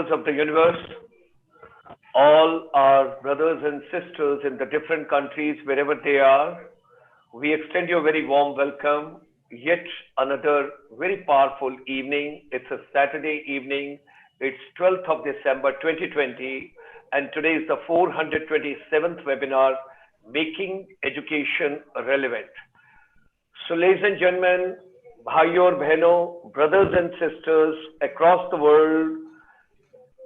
members of the universe, all our brothers and sisters in the different countries, wherever they are, we extend you a very warm welcome. Yet another very powerful evening. It's a Saturday evening. It's 12th of December 2020, and today is the 427th webinar, Making Education Relevant. So, ladies and gentlemen, bhaiyo aur behno, brothers and sisters across the world,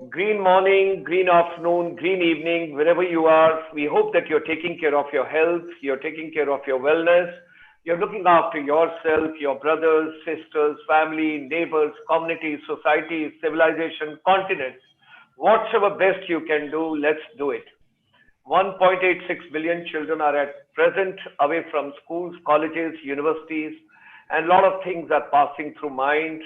green morning, green afternoon, green evening, wherever you are, we hope that you're taking care of your health, you're taking care of your wellness, you're looking after yourself, your brothers, sisters, family, neighbors, communities, societies, civilization, continents. Whatever best you can do, let's do it. 1.86 billion children are at present away from schools, colleges, universities, and a lot of things are passing through mind.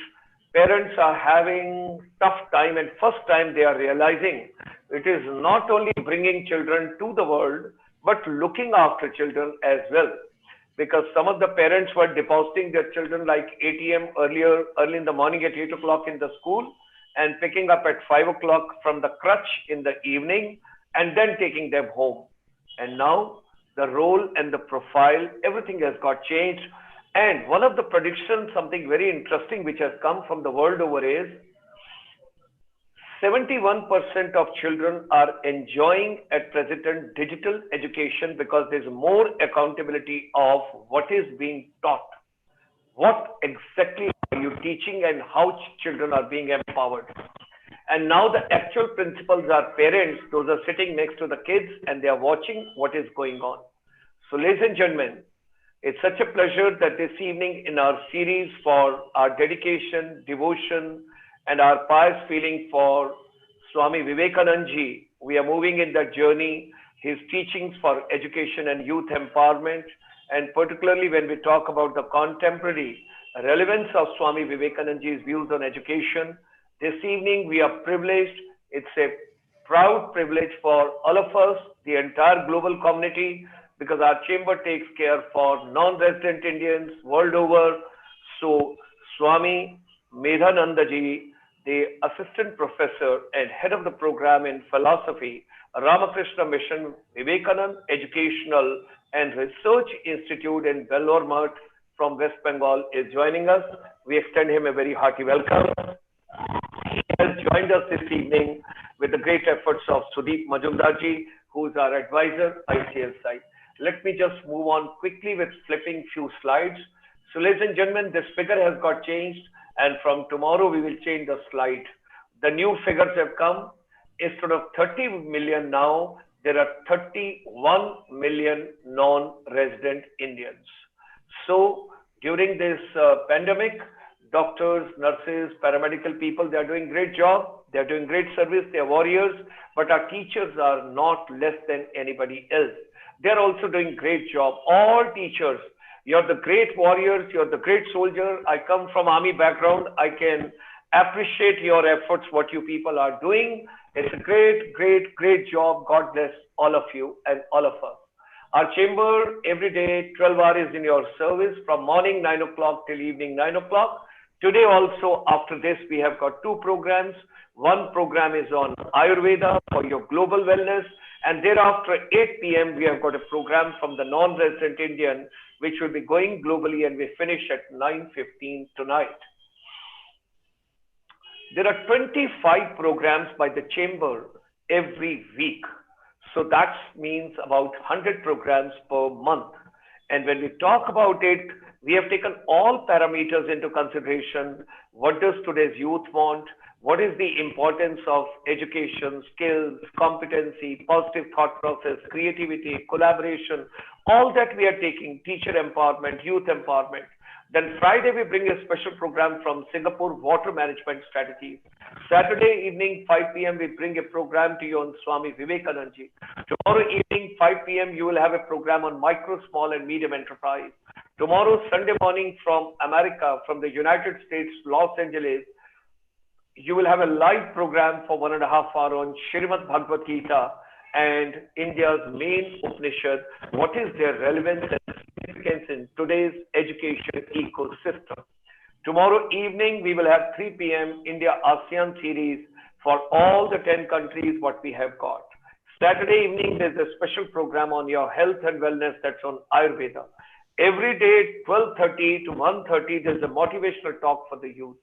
Parents are having tough time, and first time they are realizing it is not only bringing children to the world, but looking after children as well. Because some of the parents were depositing their children like ATM early in the morning at 8 o'clock in the school and picking up at 5 o'clock from the crutch in the evening and then taking them home. And now the role and the profile, everything has got changed. And one of the predictions, something very interesting which has come from the world over is 71% of children are enjoying at present digital education because there's more accountability of what is being taught. What exactly are you teaching and how children are being empowered? And now the actual principals are parents. Those are sitting next to the kids and they are watching what is going on. So, ladies and gentlemen, it's such a pleasure that this evening in our series for our dedication, devotion, and our pious feeling for Swami Vivekananda ji, we are moving in that journey, his teachings for education and youth empowerment, and particularly when we talk about the contemporary relevance of Swami Vivekananda ji's views on education. This evening we are privileged, it's a proud privilege for all of us, the entire global community, because our chamber takes care for non-resident Indians world over. So Swami Medhananda ji, the assistant professor and head of the program in philosophy, Ramakrishna Mission, Vivekananda Educational and Research Institute in Vellore Math from West Bengal is joining us. We extend him a very hearty welcome. He has joined us this evening with the great efforts of Sudeep Majumdar ji, who is our advisor, ICL side. Let me just move on quickly with flipping few slides. So, ladies and gentlemen, this figure has got changed, and from tomorrow we will change the slide. The new figures have come. Instead of 30 million now, there are 31 million non-resident Indians. So, during this pandemic, doctors, nurses, paramedical people, they are doing great job. They are doing great service. They are warriors. But our teachers are not less than anybody else. They are also doing great job. All teachers, you're the great warriors. You're the great soldier. I come from army background. I can appreciate your efforts, what you people are doing. It's a great, great, great job. God bless all of you and all of us. Our chamber every day, 12 hours is in your service from morning 9 o'clock till evening 9 o'clock. Today also, after this, we have got two programs. One program is on Ayurveda for your global wellness. And thereafter, 8 p.m., we have got a program from the non-resident Indian, which will be going globally, and we finish at 9:15 tonight. There are 25 programs by the chamber every week. So that means about 100 programs per month. And when we talk about it, we have taken all parameters into consideration. What does today's youth want? What is the importance of education, skills, competency, positive thought process, creativity, collaboration, all that we are taking, teacher empowerment, youth empowerment. Then Friday, we bring a special program from Singapore, water management strategies. Saturday evening, 5 p.m., we bring a program to you on Swami Vivekananda ji. Tomorrow evening, 5 p.m., you will have a program on micro, small, and medium enterprise. Tomorrow, Sunday morning from America, from the United States, Los Angeles, you will have a live program for 1.5 hours on Srimad Bhagavad Gita and India's main Upanishad. What is their relevance and significance in today's education ecosystem? Tomorrow evening, we will have 3 p.m. India ASEAN series for all the 10 countries what we have got. Saturday evening, there's a special program on your health and wellness that's on Ayurveda. Every day, 12:30 to 1:30, there's a motivational talk for the youth.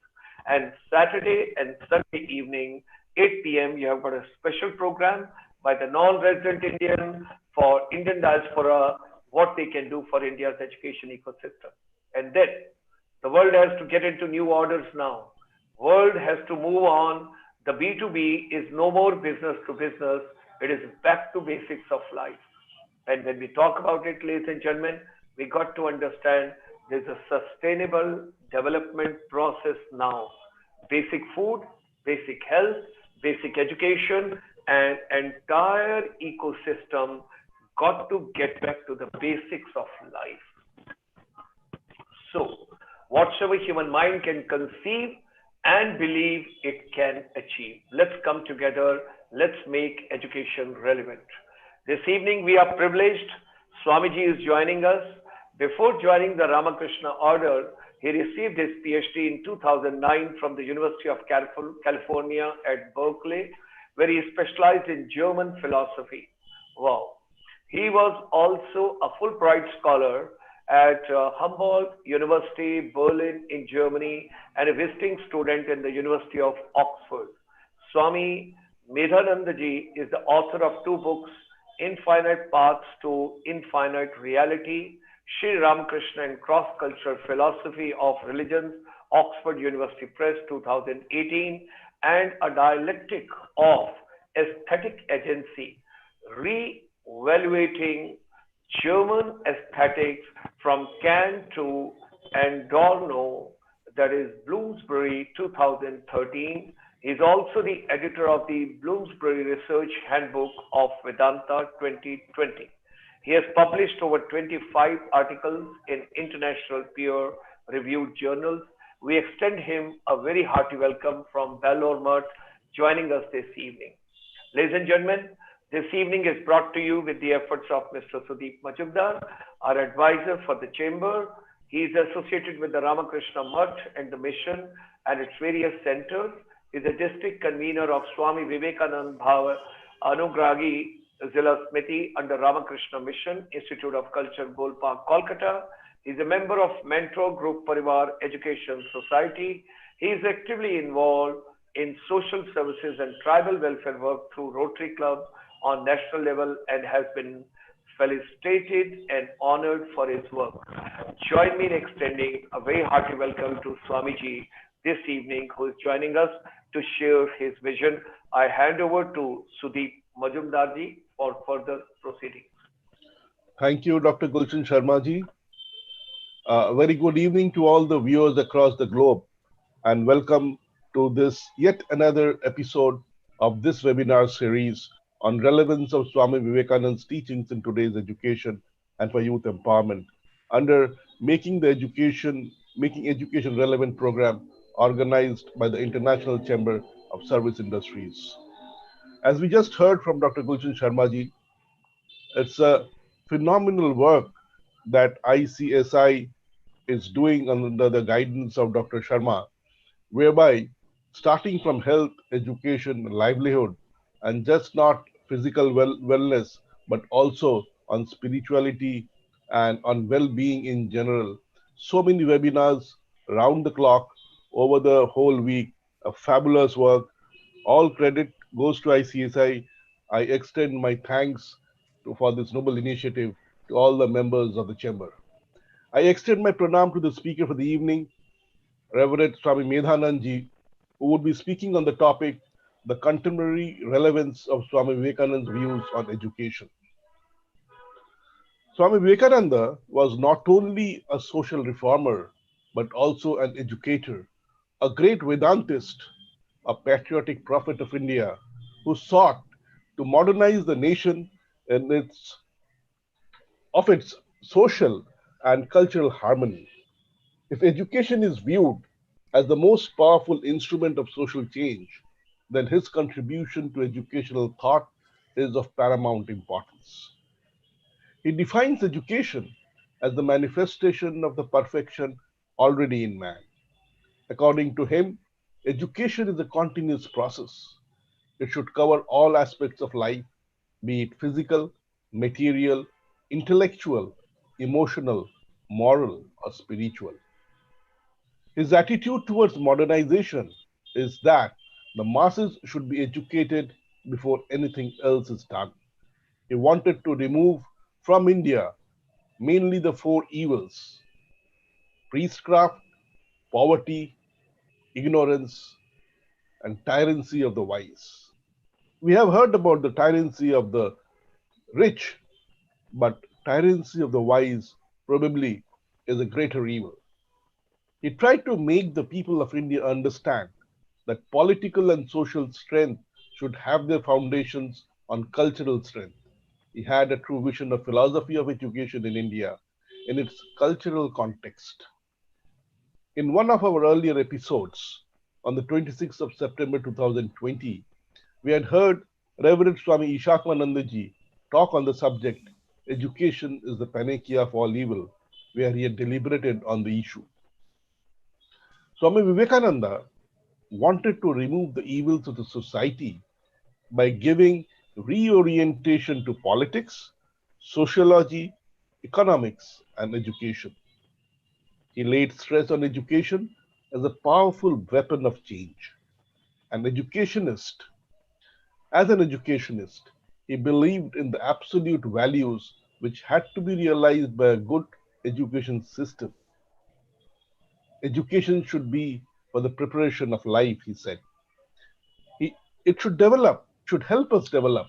And Saturday and Sunday evening, 8 p.m., you have got a special program by the non-resident Indian for Indian diaspora, what they can do for India's education ecosystem. And then the world has to get into new orders now. World has to move on. The B2B is no more business to business. It is back to basics of life. And when we talk about it, ladies and gentlemen, we got to understand there's a sustainable development process now. Basic food, basic health, basic education, and entire ecosystem got to get back to the basics of life. So, whatsoever human mind can conceive and believe, it can achieve. Let's come together. Let's make education relevant. This evening, we are privileged. Swamiji is joining us. Before joining the Ramakrishna Order, he received his PhD in 2009 from the University of California at Berkeley, where he specialized in German philosophy. Wow. He was also a Fulbright scholar at Humboldt University, Berlin in Germany, and a visiting student in the University of Oxford. Swami Medhanandaji is the author of two books, Infinite Paths to Infinite Reality, Sri Ramakrishna and Cross-Cultural Philosophy of Religions, Oxford University Press, 2018, and A Dialectic of Aesthetic Agency, Re-Evaluating German Aesthetics from Kant to Adorno, that is Bloomsbury, 2013. He is also the editor of the Bloomsbury Research Handbook of Vedanta 2020. He has published over 25 articles in international peer-reviewed journals. We extend him a very hearty welcome from Bangalore Mutt, joining us this evening. Ladies and gentlemen, this evening is brought to you with the efforts of Mr. Sudeep Majumdar, our advisor for the chamber. He is associated with the Ramakrishna Mutt and the mission and its various centers. He is a district convener of Swami Vivekananda Bhava Anugragi Zilla Smiti under Ramakrishna Mission, Institute of Culture, Gold Park, Kolkata. He is a member of Mentor Group Parivar Education Society. He is actively involved in social services and tribal welfare work through Rotary Club on national level and has been felicitated and honored for his work. Join me in extending a very hearty welcome to Swamiji this evening, who is joining us to share his vision. I hand over to Sudeep Majumdarji for further proceedings. Thank you, Dr. Gulshan Sharma ji. Very good evening to all the viewers across the globe, and welcome to this yet another episode of this webinar series on relevance of Swami Vivekananda's teachings in today's education and for youth empowerment under Making Education Relevant program organized by the International Chamber of Service Industries. As we just heard from Dr. Gulshan Sharma ji, it's a phenomenal work that ICSI is doing under the guidance of Dr. Sharma, whereby starting from health, education, livelihood, and just not physical wellness, but also on spirituality and on well-being in general. So many webinars round the clock over the whole week, a fabulous work. All credit goes to ICSI. I extend my thanks for this noble initiative to all the members of the chamber. I extend my pranam to the speaker for the evening, Reverend Swami Medhanandaji, who would be speaking on the topic, the contemporary relevance of Swami Vivekananda's views on education. Swami Vivekananda was not only a social reformer, but also an educator, a great Vedantist, a patriotic prophet of India, who sought to modernize the nation in its social and cultural harmony. If education is viewed as the most powerful instrument of social change, then his contribution to educational thought is of paramount importance. He defines education as the manifestation of the perfection already in man. According to him, education is a continuous process. It should cover all aspects of life, be it physical, material, intellectual, emotional, moral, or spiritual. His attitude towards modernization is that the masses should be educated before anything else is done. He wanted to remove from India mainly the four evils: priestcraft, poverty, ignorance, and tyranny of the wise. We have heard about the tyranny of the rich, but tyranny of the wise probably is a greater evil. He tried to make the people of India understand that political and social strength should have their foundations on cultural strength. He had a true vision of philosophy of education in India in its cultural context. In one of our earlier episodes, on the 26th of September 2020, we had heard Reverend Swami Ishakmanandaji talk on the subject Education is the Panacea of All Evil, where he had deliberated on the issue. Swami Vivekananda wanted to remove the evils of the society by giving reorientation to politics, sociology, economics, and education. He laid stress on education as a powerful weapon of change. An educationist, as an educationist, he believed in the absolute values which had to be realized by a good education system. Education should be for the preparation of life, he said. He, it should help us develop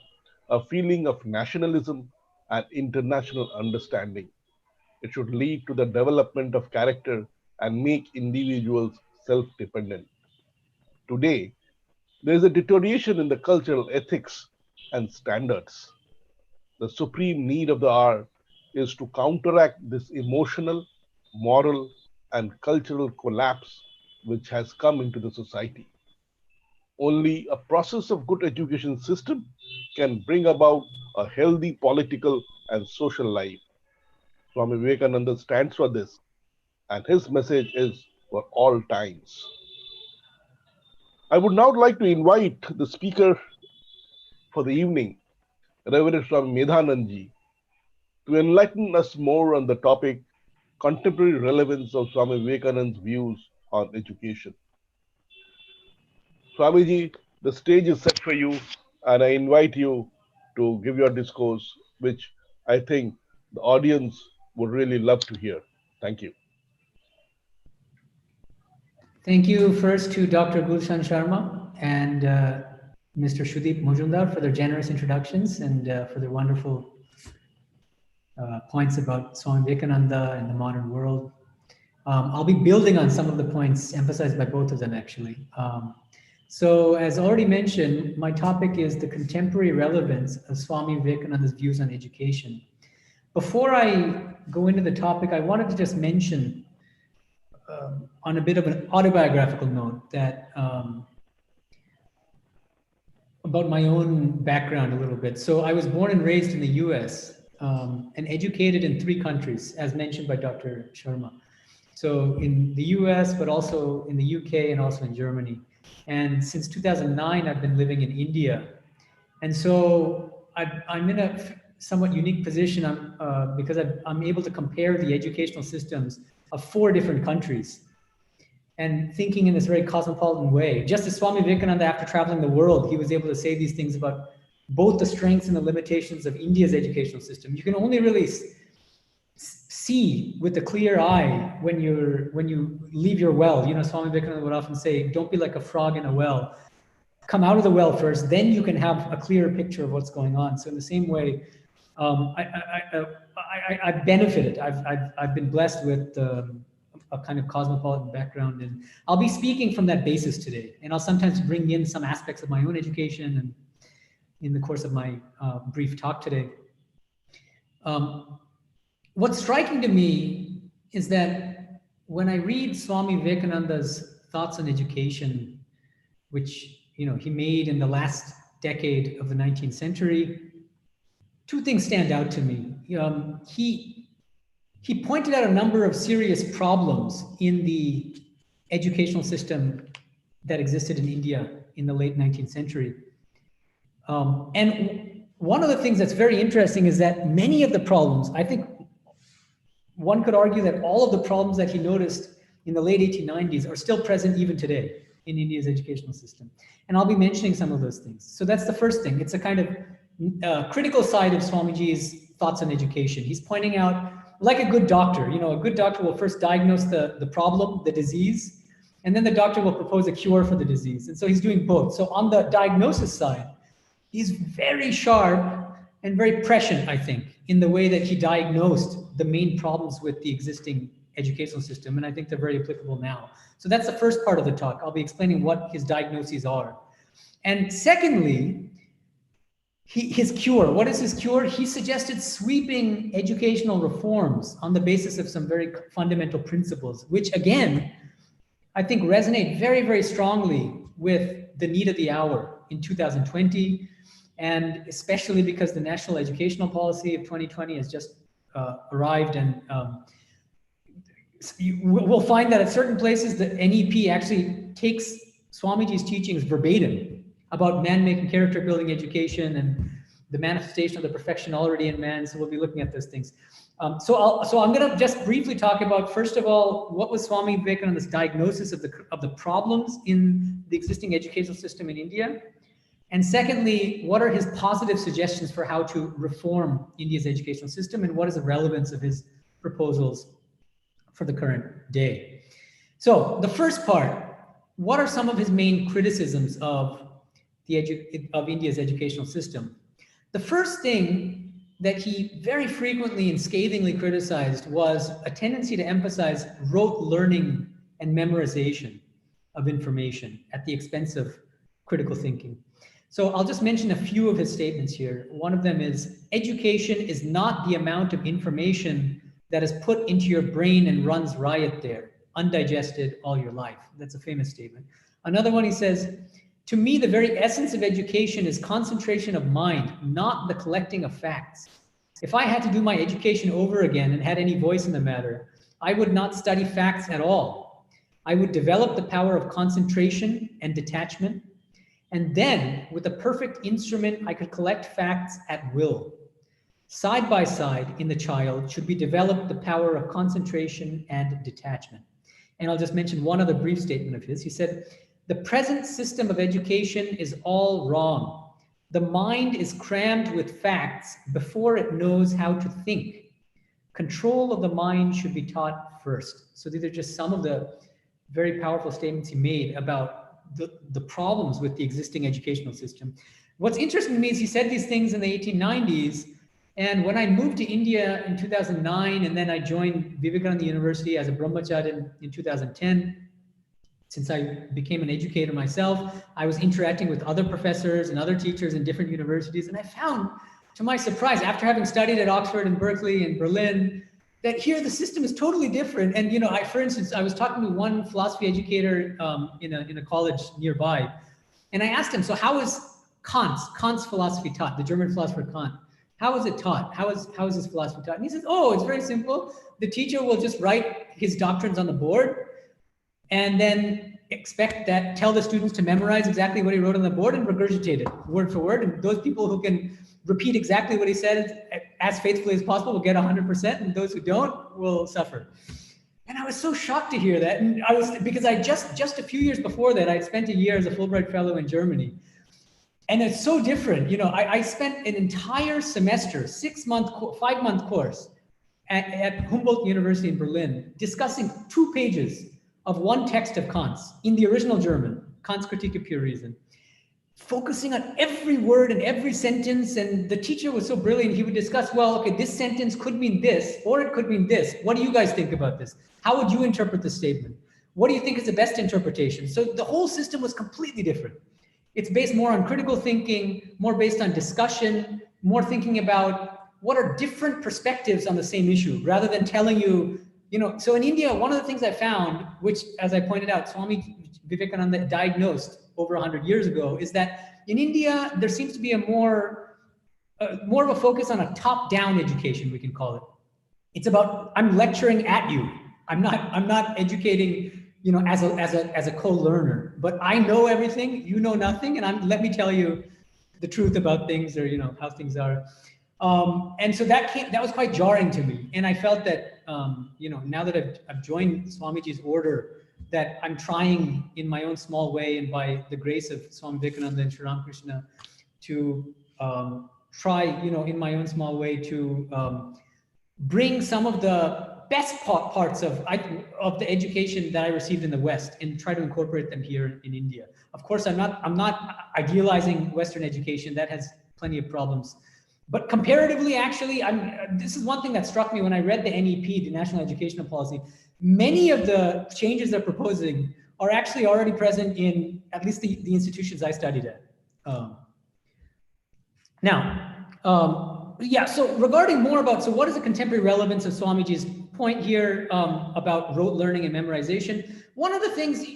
a feeling of nationalism and international understanding. It should lead to the development of character and make individuals self dependent. Today, there is a deterioration in the cultural ethics and standards. The supreme need of the hour is to counteract this emotional, moral, and cultural collapse which has come into the society. Only a process of good education system can bring about a healthy political and social life. Swami Vivekananda stands for this, and his message is for all times. I would now like to invite the speaker for the evening, Reverend Swami Medhanandji, to enlighten us more on the topic contemporary relevance of Swami Vivekananda's views on education. Swamiji, the stage is set for you, and I invite you to give your discourse, which I think the audience would really love to hear. Thank you. Thank you first to Dr. Gulshan Sharma and Mr. Shudeep Mujumdar for their generous introductions and for their wonderful points about Swami Vivekananda and the modern world. I'll be building on some of the points emphasized by both of them, actually. So as already mentioned, my topic is the contemporary relevance of Swami Vivekananda's views on education. Before I go into the topic, I wanted to just mention on a bit of an autobiographical note that about my own background a little bit. So I was born and raised in the US and educated in 3 countries, as mentioned by Dr. Sharma. So in the US, but also in the UK and also in Germany. And since 2009, I've been living in India. And so I'm in a somewhat unique position because I'm able to compare the educational systems of 4 different countries and thinking in this very cosmopolitan way. Just as Swami Vivekananda, after traveling the world, he was able to say these things about both the strengths and the limitations of India's educational system. You can only really see with a clear eye when you leave your well. You know, Swami Vivekananda would often say, don't be like a frog in a well. Come out of the well first, then you can have a clearer picture of what's going on. So in the same way, I've benefited. I've been blessed with a kind of cosmopolitan background, and I'll be speaking from that basis today. And I'll sometimes bring in some aspects of my own education and in the course of my brief talk today. What's striking to me is that when I read Swami Vivekananda's thoughts on education, which he made in the last decade of the 19th century, 2 things stand out to me. He pointed out a number of serious problems in the educational system that existed in India in the late 19th century. And one of the things that's very interesting is that many of the problems, I think one could argue that all of the problems that he noticed in the late 1890s are still present even today in India's educational system. And I'll be mentioning some of those things. So that's the first thing. It's a kind of critical side of Swamiji's thoughts on education. He's pointing out, like a good doctor, a good doctor will first diagnose the problem, the disease, and then the doctor will propose a cure for the disease. And so he's doing both. So on the diagnosis side, he's very sharp and very prescient, I think, in the way that he diagnosed the main problems with the existing educational system. And I think they're very applicable now. So that's the first part of the talk. I'll be explaining what his diagnoses are. And secondly, his cure. What is his cure? He suggested sweeping educational reforms on the basis of some very fundamental principles, which again, I think resonate very, very strongly with the need of the hour in 2020. And especially because the National Educational Policy of 2020 has just arrived, and we'll find that at certain places the NEP actually takes Swamiji's teachings verbatim about man-making character-building education and the manifestation of the perfection already in man. So we'll be looking at those things. So I'm going to just briefly talk about, first of all, what was Swami Vivekananda's diagnosis of the problems in the existing educational system in India. And secondly, what are his positive suggestions for how to reform India's educational system, and what is the relevance of his proposals for the current day? So the first part, what are some of his main criticisms of India's educational system? The first thing that he very frequently and scathingly criticized was a tendency to emphasize rote learning and memorization of information at the expense of critical thinking. So I'll just mention a few of his statements here. One of them is, education is not the amount of information that is put into your brain and runs riot there, undigested all your life. That's a famous statement. Another one, he says, to me, the very essence of education is concentration of mind, not the collecting of facts. If I had to do my education over again and had any voice in the matter, I would not study facts at all. I would develop the power of concentration and detachment. And then, with a perfect instrument, I could collect facts at will. Side by side in the child should be developed the power of concentration and detachment. And I'll just mention one other brief statement of his. He said, the present system of education is all wrong. The mind is crammed with facts before it knows how to think. Control of the mind should be taught first. So these are just some of the very powerful statements he made about the problems with the existing educational system. What's interesting to me is he said these things in the 1890s, and when I moved to India in 2009, and then I joined Vivekananda University as a brahmacharya in 2010, since I became an educator myself, I was interacting with other professors and other teachers in different universities, and I found, to my surprise, after having studied at Oxford and Berkeley and Berlin, that here the system is totally different. And for instance, I was talking to one philosophy educator in a college nearby, and I asked him, so how is Kant's philosophy taught, the German philosopher Kant? How is it taught? How is his philosophy taught? And he says, oh, it's very simple. The teacher will just write his doctrines on the board and then tell the students to memorize exactly what he wrote on the board and regurgitate it word for word. And those people who can repeat exactly what he said as faithfully as possible will get 100%, and those who don't will suffer. And I was so shocked to hear that. And because I just a few years before that, I had spent a year as a Fulbright fellow in Germany. And it's so different. I spent an entire semester, 5-month course at Humboldt University in Berlin, discussing 2 pages of one text of Kant's in the original German, Kant's Critique of Pure Reason, focusing on every word and every sentence. And the teacher was so brilliant. He would discuss, well, okay, this sentence could mean this, or it could mean this. What do you guys think about this? How would you interpret this statement? What do you think is the best interpretation? So the whole system was completely different. It's based more on critical thinking, more based on discussion, more thinking about what are different perspectives on the same issue, rather than telling you, so in India, one of the things I found, which, as I pointed out, Swami Vivekananda diagnosed over 100 years ago, is that in India, there seems to be a more of a focus on a top-down education, we can call it. It's about, I'm lecturing at you. I'm not educating, as a co-learner, but I know everything, you know nothing, and let me tell you the truth about things, or how things are. And so that was quite jarring to me. And I felt that now that I've joined Swamiji's order, that I'm trying in my own small way and by the grace of Swami Vivekananda and Sri Ramakrishna to try, in my own small way to bring some of the best parts of the education that I received in the West and try to incorporate them here in India. Of course, I'm not idealizing Western education. That has plenty of problems. But comparatively, actually, this is one thing that struck me when I read the NEP, the National Educational Policy. Many of the changes they're proposing are actually already present in at least the institutions I studied at. So regarding more about, what is the contemporary relevance of Swamiji's point here about rote learning and memorization? One of the things,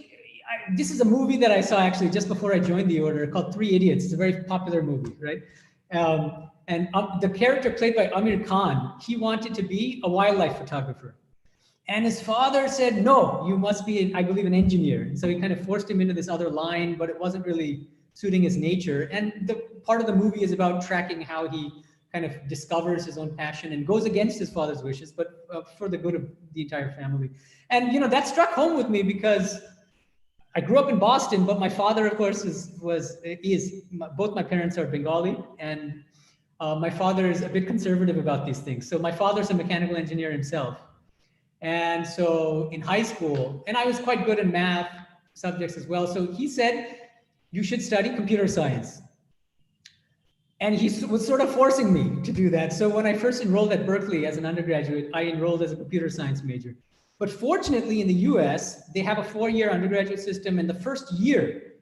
this is a movie that I saw actually just before I joined the order called Three Idiots. It's a very popular movie, right? And the character played by Amir Khan, he wanted to be a wildlife photographer. And his father said, no, you must be, I believe, an engineer. And so he kind of forced him into this other line, but it wasn't really suiting his nature. And the part of the movie is about tracking how he kind of discovers his own passion and goes against his father's wishes, but for the good of the entire family. And, that struck home with me because I grew up in Boston, but my father, of course, both my parents are Bengali, and my father is a bit conservative about these things. So my father's a mechanical engineer himself. And so in high school, and I was quite good in math subjects as well. So he said, you should study computer science. And he was sort of forcing me to do that. So when I first enrolled at Berkeley as an undergraduate, I enrolled as a computer science major. But fortunately in the US, they have a 4-year undergraduate system. And the first year,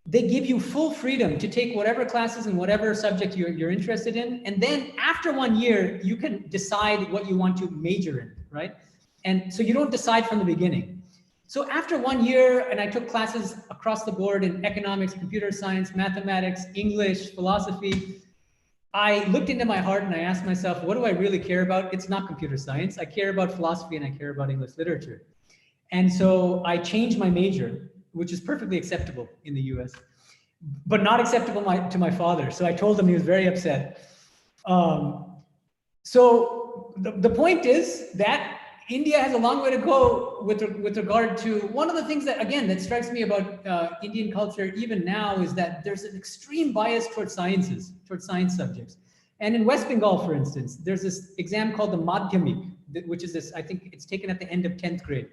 they give you full freedom to take whatever classes and whatever subject you're interested in. And then after 1 year, you can decide what you want to major in, right? And so you don't decide from the beginning. So after 1 year, and I took classes across the board in economics, computer science, mathematics, English, philosophy, I looked into my heart and I asked myself, what do I really care about? It's not computer science. I care about philosophy and I care about English literature. And so I changed my major, which is perfectly acceptable in the US, but not acceptable to my father. So I told him, he was very upset. So the point is that India has a long way to go with regard to, one of the things that, again, that strikes me about Indian culture even now is that there's an extreme bias towards sciences, towards science subjects. And in West Bengal, for instance, there's this exam called the Madhyamik, which is this, I think it's taken at the end of 10th grade.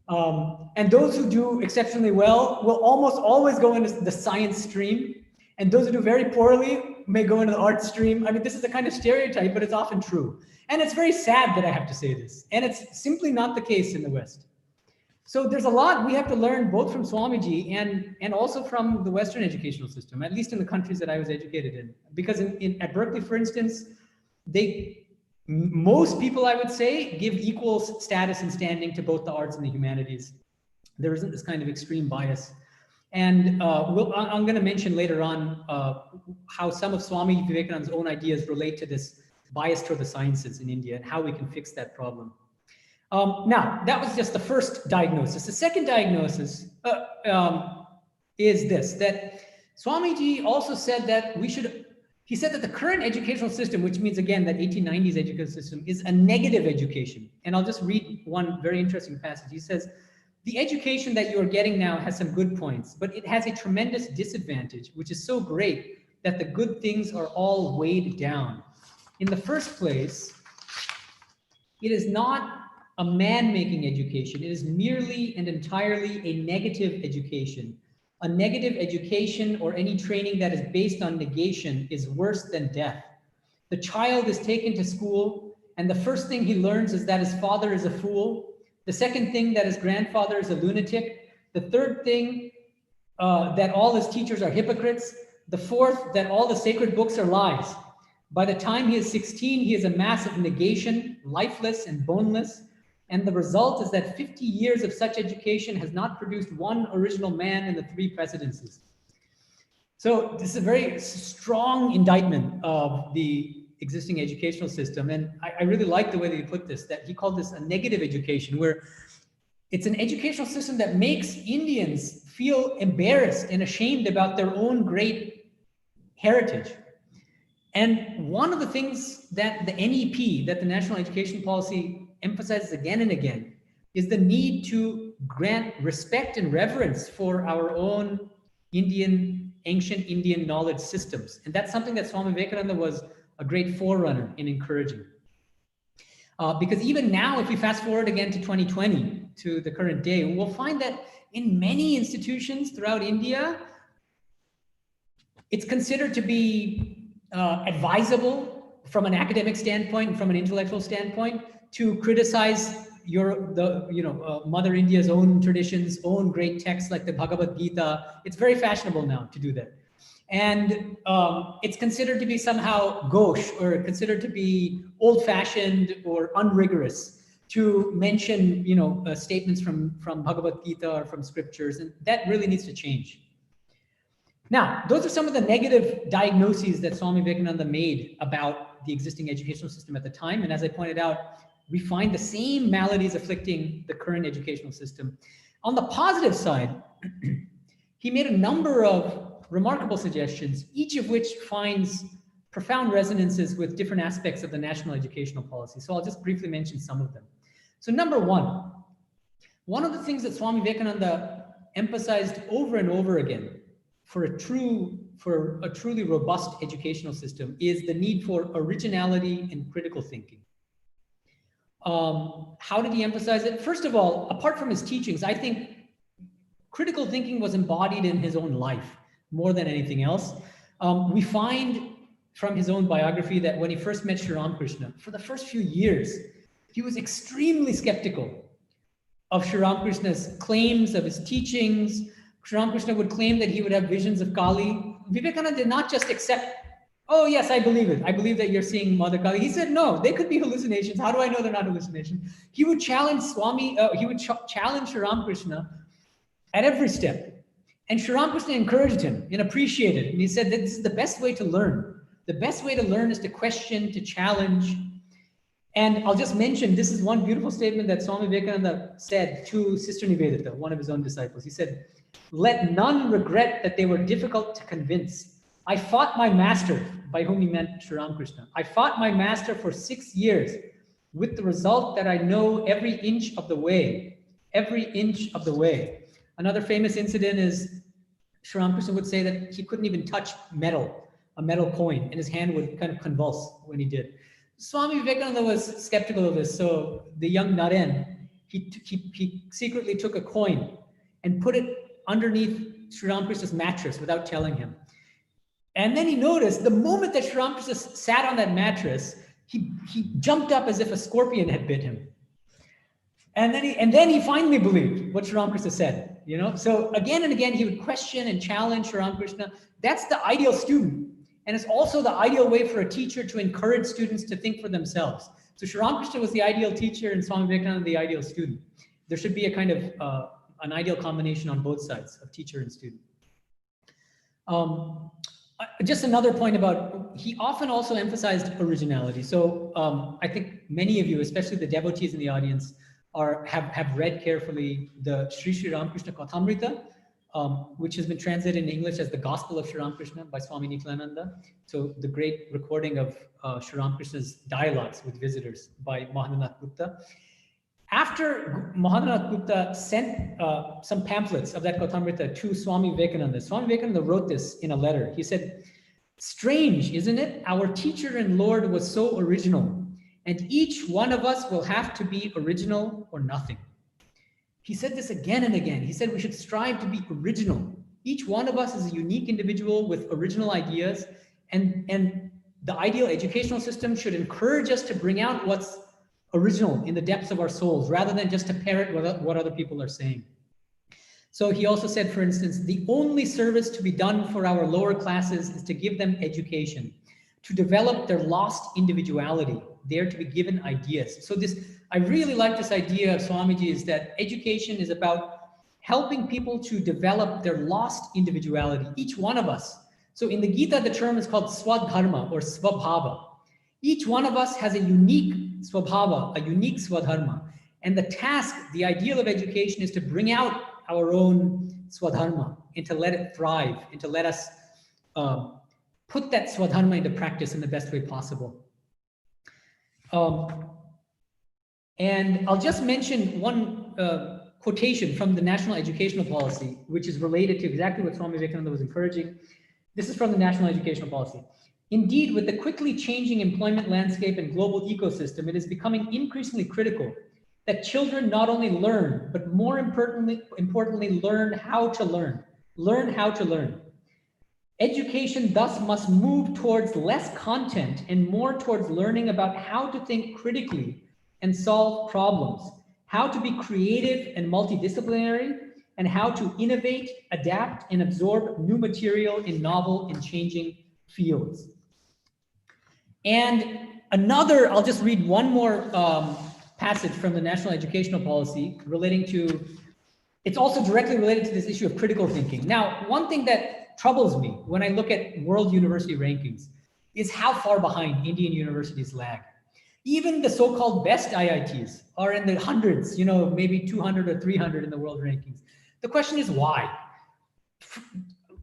And those who do exceptionally well will almost always go into the science stream. And those who do very poorly may go into the art stream. I mean, this is a kind of stereotype, but it's often true. And it's very sad that I have to say this. And it's simply not the case in the West. So there's a lot we have to learn both from Swamiji and also from the Western educational system, at least in the countries that I was educated in. Because at Berkeley, for instance, most people, I would say, give equal status and standing to both the arts and the humanities. There isn't this kind of extreme bias. And I'm going to mention later on how some of Swami Vivekananda's own ideas relate to this bias toward the sciences in India and how we can fix that problem. Now, that was just the first diagnosis. The second diagnosis is this, that Swamiji also said that he said that the current educational system, which means, again, that 1890s educational system, is a negative education. And I'll just read one very interesting passage. He says, the education that you are getting now has some good points, but it has a tremendous disadvantage, which is so great that the good things are all weighed down. In the first place, it is not a man-making education. It is merely and entirely a negative education. A negative education or any training that is based on negation is worse than death. The child is taken to school, and the first thing he learns is that his father is a fool. The second thing, that his grandfather is a lunatic. The third thing, that all his teachers are hypocrites. The fourth, that all the sacred books are lies. By the time he is 16, he is a mass of negation, lifeless and boneless. And the result is that 50 years of such education has not produced one original man in the 3 presidencies. So this is a very strong indictment of the existing educational system. And I really like the way that he put this, that he called this a negative education, where it's an educational system that makes Indians feel embarrassed and ashamed about their own great heritage. And one of the things that the NEP, that the National Education Policy emphasizes again and again, is the need to grant respect and reverence for our own ancient Indian knowledge systems. And that's something that Swami Vivekananda was a great forerunner in encouraging. Because even now, if we fast forward again to 2020, to the current day, we'll find that in many institutions throughout India, it's considered to be advisable from an academic standpoint and from an intellectual standpoint to criticize Mother India's own traditions, own great texts like the Bhagavad Gita. It's very fashionable now to do that. And it's considered to be somehow gauche, or considered to be old-fashioned or unrigorous to mention, statements from Bhagavad Gita or from scriptures, and that really needs to change. Now, those are some of the negative diagnoses that Swami Vivekananda made about the existing educational system at the time. And as I pointed out, we find the same maladies afflicting the current educational system. On the positive side, he made a number of remarkable suggestions, each of which finds profound resonances with different aspects of the national educational policy. So I'll just briefly mention some of them. So number one of the things that Swami Vivekananda emphasized over and over again for a truly robust educational system is the need for originality and critical thinking. How did he emphasize it? First of all, apart from his teachings, I think critical thinking was embodied in his own life more than anything else. We find from his own biography that when he first met Sri Ramakrishna, for the first few years, he was extremely skeptical of Sri Ramakrishna's claims, of his teachings. Sri Ramakrishna would claim that he would have visions of Kali. Vivekananda did not just accept, oh yes, I believe it. I believe that you're seeing Mother Kali. He said, no, they could be hallucinations. How do I know they're not hallucinations? He would challenge challenge Sri Ramakrishna at every step. And Sri Ramakrishna encouraged him and appreciated it. And he said that this is the best way to learn. The best way to learn is to question, to challenge. And I'll just mention, this is one beautiful statement that Swami Vivekananda said to Sister Nivedita, one of his own disciples. He said, let none regret that they were difficult to convince. I fought my master, by whom he meant Sri Ramakrishna. I fought my master for 6 years with the result that I know every inch of the way, every inch of the way. Another famous incident is Sri Ramakrishna would say that he couldn't even touch metal, a metal coin, and his hand would kind of convulse when he did. Swami Vivekananda was skeptical of this. So the young Naren, he secretly took a coin and put it underneath Sri Ramakrishna's mattress without telling him. And then he noticed the moment that Sri Ramakrishna sat on that mattress, he jumped up as if a scorpion had bit him. And then he finally believed what Sri Ramakrishna said. So again and again, he would question and challenge Sri Ramakrishna. That's the ideal student. And it's also the ideal way for a teacher to encourage students to think for themselves. So Sri Ramakrishna was the ideal teacher and Swami Vivekananda the ideal student. There should be a kind of an ideal combination on both sides of teacher and student. Just another point about, he often also emphasized originality. So I think many of you, especially the devotees in the audience, have read carefully the Sri Ramakrishna Kathamrita, which has been translated in English as the Gospel of Sri Ramakrishna by Swami Nityananda. So the great recording of Sri Ramakrishna's dialogues with visitors by Mahendra Gupta. After Mahendra Gupta sent some pamphlets of that Kathamrita to Swami Vivekananda, Swami Vivekananda wrote this in a letter. He said, strange, isn't it? Our teacher and Lord was so original, and each one of us will have to be original or nothing. He said this again and again. He said we should strive to be original. Each one of us is a unique individual with original ideas, and the ideal educational system should encourage us to bring out what's original in the depths of our souls, rather than just to parrot what other people are saying. So he also said, for instance, the only service to be done for our lower classes is to give them education, to develop their lost individuality. They are to be given ideas. So I really like this idea of Swamiji's, that education is about helping people to develop their lost individuality, each one of us. So in the Gita, the term is called swadharma or svabhava. Each one of us has a unique swabhava, a unique swadharma. And the task, the ideal of education is to bring out our own swadharma and to let it thrive and to let us put that swadharma into practice in the best way possible. And I'll just mention one quotation from the National Educational Policy, which is related to exactly what Swami Vivekananda was encouraging. This is from the National Educational Policy. Indeed, with the quickly changing employment landscape and global ecosystem, it is becoming increasingly critical that children not only learn, but more importantly, learn how to learn. Learn how to learn. Education thus must move towards less content and more towards learning about how to think critically and solve problems, how to be creative and multidisciplinary, and how to innovate, adapt, and absorb new material in novel and changing fields. And another, I'll just read one more passage from the National Educational Policy relating to, it's also directly related to this issue of critical thinking. Now, one thing that troubles me when I look at world university rankings is how far behind Indian universities lag. Even the so-called best IITs are in the hundreds, maybe 200 or 300 in the world rankings. The question is why?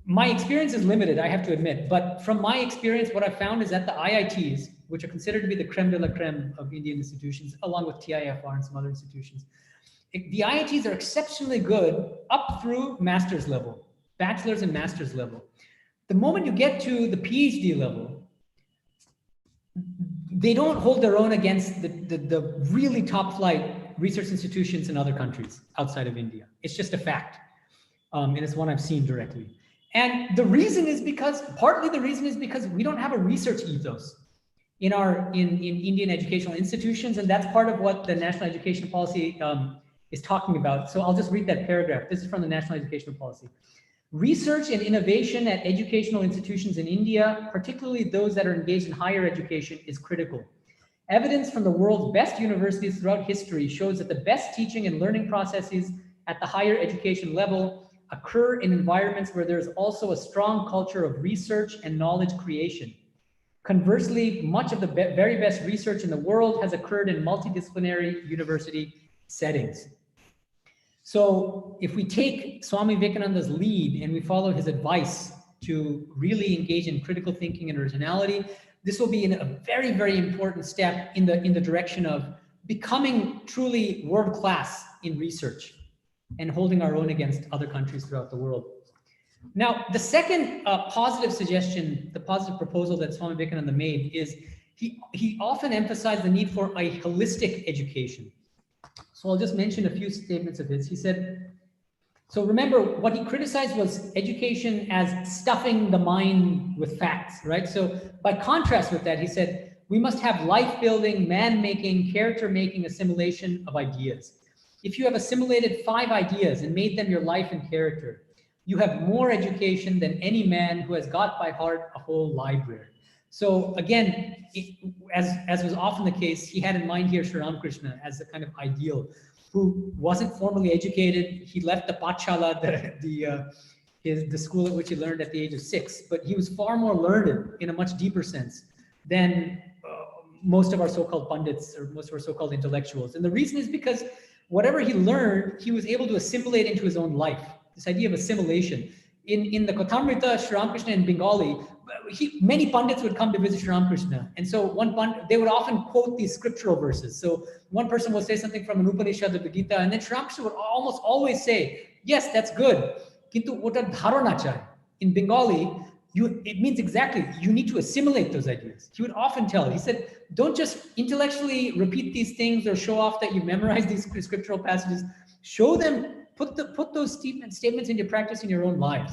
My experience is limited, I have to admit, but from my experience, what I found is that the IITs, which are considered to be the creme de la creme of Indian institutions, along with TIFR and some other institutions, the IITs are exceptionally good up through master's level, bachelor's and master's level. The moment you get to the PhD level, they don't hold their own against the really top flight research institutions in other countries outside of India. It's just a fact. And it's one I've seen directly. And the reason is because, partly the reason is because we don't have a research ethos in Indian educational institutions. And that's part of what the National Education Policy is talking about. So I'll just read that paragraph. This is from the National Educational Policy. Research and innovation at educational institutions in India, particularly those that are engaged in higher education, is critical. Evidence from the world's best universities throughout history shows that the best teaching and learning processes at the higher education level occur in environments where there's also a strong culture of research and knowledge creation. Conversely, much of the very best research in the world has occurred in multidisciplinary university settings. So if we take Swami Vivekananda's lead and we follow his advice to really engage in critical thinking and originality, this will be a very, very important step in the direction of becoming truly world-class in research and holding our own against other countries throughout the world. Now, the second positive suggestion, the positive proposal that Swami Vivekananda made is he often emphasized the need for a holistic education. So I'll just mention a few statements of his. He said, so remember what he criticized was education as stuffing the mind with facts, right? So by contrast with that, he said, we must have life-building, man-making, character-making assimilation of ideas. If you have assimilated 5 ideas and made them your life and character, you have more education than any man who has got by heart a whole library. So again, as was often the case, he had in mind here Sri Ramakrishna as the kind of ideal, who wasn't formally educated. He left the Pathshala, the school at which he learned at the age of 6, but he was far more learned in a much deeper sense than most of our so-called pundits or most of our so-called intellectuals. And the reason is because whatever he learned, he was able to assimilate into his own life. This idea of assimilation. In the Kathamrita, Sri Ramakrishna in Bengali, many pundits would come to visit Sri Ramakrishna. And so they would often quote these scriptural verses. So one person would say something from an Upanishad or the Gita, and then Sri Ramakrishna would almost always say, yes, that's good. Kintu ota dharana chai. In Bengali, it means exactly, you need to assimilate those ideas. He would often tell, he said, don't just intellectually repeat these things or show off that you memorize these scriptural passages. Show them, put those statements into practice in your own lives.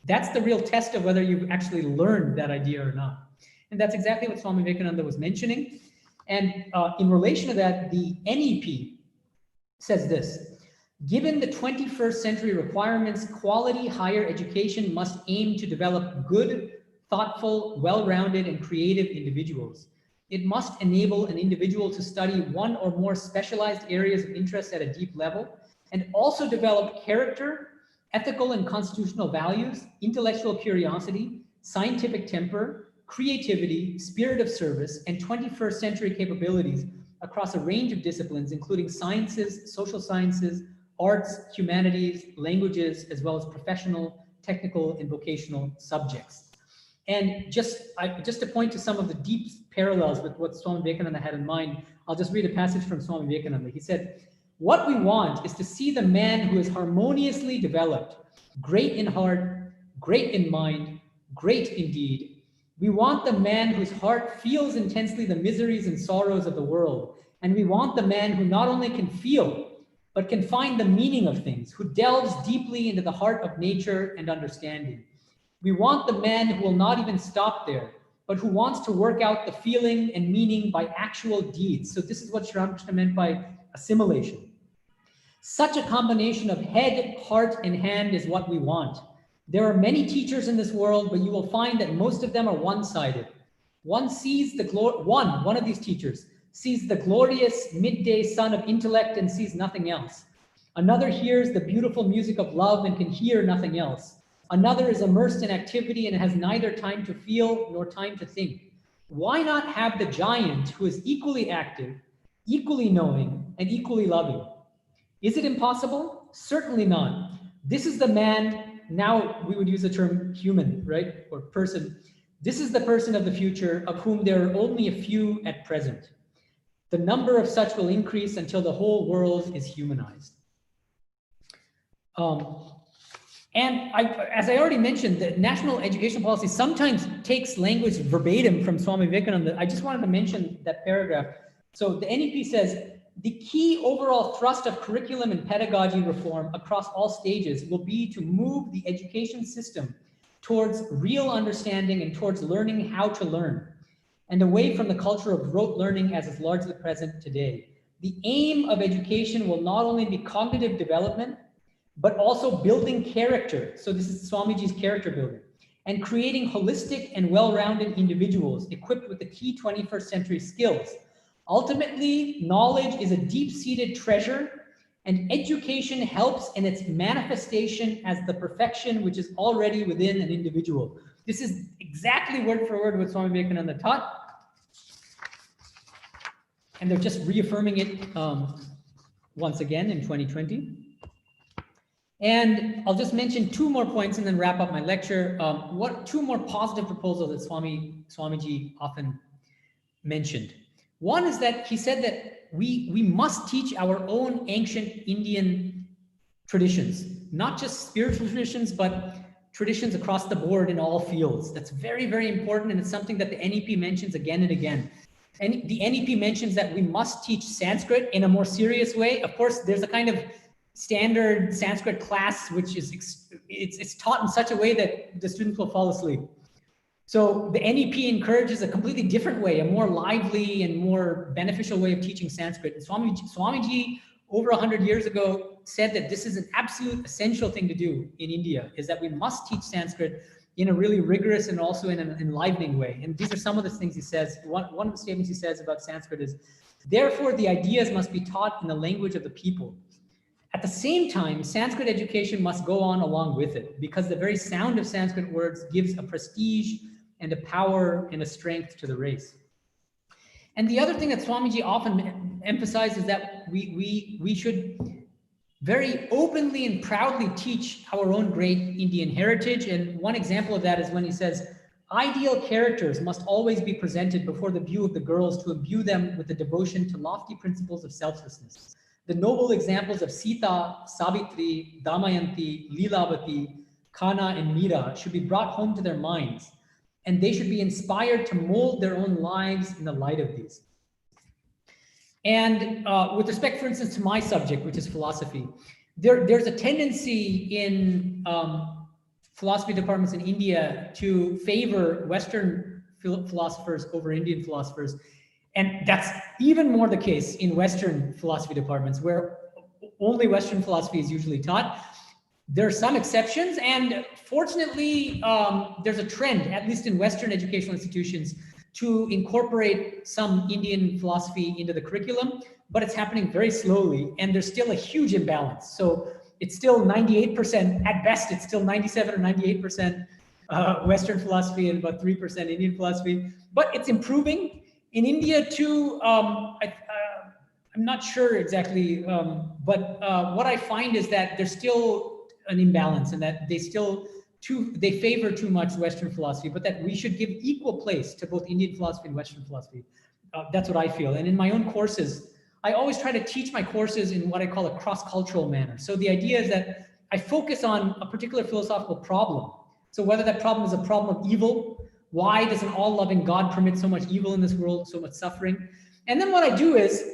That's the real test of whether you've actually learned that idea or not. And that's exactly what Swami Vivekananda was mentioning. And in relation to that, the NEP says this: given the 21st century requirements, quality higher education must aim to develop good, thoughtful, well-rounded, and creative individuals. It must enable an individual to study one or more specialized areas of interest at a deep level, and also develop character, ethical and constitutional values, intellectual curiosity, scientific temper, creativity, spirit of service, and 21st century capabilities across a range of disciplines, including sciences, social sciences, arts, humanities, languages, as well as professional, technical, and vocational subjects. And just to point to some of the deep parallels with what Swami Vivekananda had in mind, I'll just read a passage from Swami Vivekananda. He said, "What we want is to see the man who is harmoniously developed, great in heart, great in mind, great in deed. We want the man whose heart feels intensely the miseries and sorrows of the world. And we want the man who not only can feel, but can find the meaning of things, who delves deeply into the heart of nature and understanding. We want the man who will not even stop there, but who wants to work out the feeling and meaning by actual deeds." So this is what Sri Ramakrishna meant by assimilation. "Such a combination of head, heart, and hand is what we want. There are many teachers in this world, but you will find that most of them are one-sided. One of these teachers sees the glorious midday sun of intellect and sees nothing else. Another hears the beautiful music of love and can hear nothing else. Another is immersed in activity and has neither time to feel nor time to think. Why not have the giant who is equally active, equally knowing, and equally loving? Is it impossible? Certainly not. This is the man," now we would use the term human, right? Or person. "This is the person of the future, of whom there are only a few at present. The number of such will increase until the whole world is humanized." And as I already mentioned, the national education policy sometimes takes language verbatim from Swami Vivekananda. I just wanted to mention that paragraph. So the NEP says, "The key overall thrust of curriculum and pedagogy reform across all stages will be to move the education system towards real understanding and towards learning how to learn, and away from the culture of rote learning as is largely present today. The aim of education will not only be cognitive development, but also building character." So this is Swamiji's character building, "and creating holistic and well-rounded individuals equipped with the key 21st century skills. Ultimately, knowledge is a deep-seated treasure, and education helps in its manifestation as the perfection which is already within an individual." This is exactly word for word what Swami Vivekananda taught. And they're just reaffirming it once again in 2020. And I'll just mention two more points and then wrap up my lecture. Two more positive proposals that Swamiji often mentioned. One is that he said that we must teach our own ancient Indian traditions, not just spiritual traditions, but traditions across the board in all fields. That's very, very important, and it's something that the NEP mentions again and again. And the NEP mentions that we must teach Sanskrit in a more serious way. Of course, there's a kind of standard Sanskrit class, which is it's taught in such a way that the students will fall asleep. So the NEP encourages a completely different way, a more lively and more beneficial way of teaching Sanskrit. And Swamiji over 100 years ago said that this is an absolute essential thing to do in India, is that we must teach Sanskrit in a really rigorous and also in an enlivening way. And these are some of the things he says. One of the statements he says about Sanskrit is, "Therefore, the ideas must be taught in the language of the people. At the same time, Sanskrit education must go on along with it, because the very sound of Sanskrit words gives a prestige and a power and a strength to the race." And the other thing that Swamiji often emphasizes is that we should very openly and proudly teach our own great Indian heritage. And one example of that is when he says, "Ideal characters must always be presented before the view of the girls to imbue them with the devotion to lofty principles of selflessness. The noble examples of Sita, Savitri, Damayanti, Leelavati, Kana, and Meera should be brought home to their minds, and they should be inspired to mold their own lives in the light of these." And with respect, for instance, to my subject, which is philosophy, there's a tendency in philosophy departments in India to favor Western philosophers over Indian philosophers. And that's even more the case in Western philosophy departments, where only Western philosophy is usually taught. There are some exceptions, and fortunately, there's a trend, at least in Western educational institutions, to incorporate some Indian philosophy into the curriculum, but it's happening very slowly, and there's still a huge imbalance. So it's still 98%, at best, it's still 97 or 98% Western philosophy and about 3% Indian philosophy, but it's improving. In India too, I'm not sure exactly, but what I find is that there's still an imbalance, and that they still they favor too much Western philosophy, but that we should give equal place to both Indian philosophy and Western philosophy. That's what I feel. And in my own courses, I always try to teach my courses in what I call a cross-cultural manner. So the idea is that I focus on a particular philosophical problem. So whether that problem is a problem of evil, why does an all-loving God permit so much evil in this world, so much suffering? And then what I do is